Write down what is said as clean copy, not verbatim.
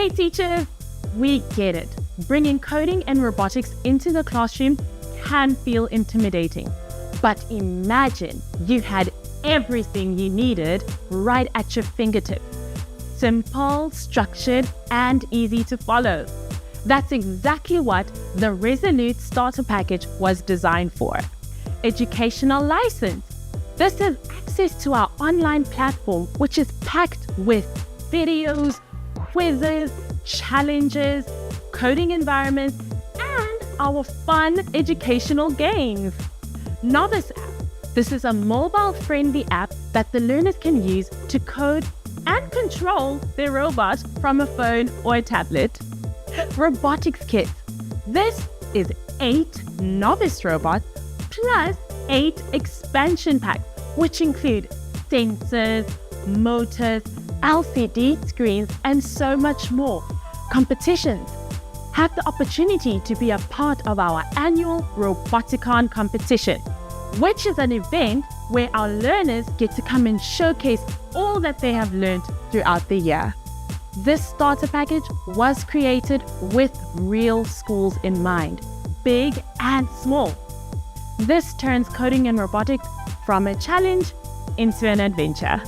Hey teachers, we get it. Bringing coding and robotics into the classroom can feel intimidating. But imagine you had everything you needed right at your fingertips. Simple, structured, and easy to follow. That's exactly what the Resolute Starter Package was designed for. Educational license. This is access to our online platform, which is packed with videos, quizzes, challenges, coding environments, and our fun educational games. Novice app. This is a mobile-friendly app that the learners can use to code and control their robot from a phone or a tablet. Robotics Kits. This is 8 novice robots plus 8 expansion packs, which include sensors, motors, LCD screens, and so much more. Competitions. Have the opportunity to be a part of our annual Roboticon competition, which is an event where our learners get to come and showcase all that they have learned throughout the year. This starter package was created with real schools in mind, big and small. This turns coding and robotics from a challenge into an adventure.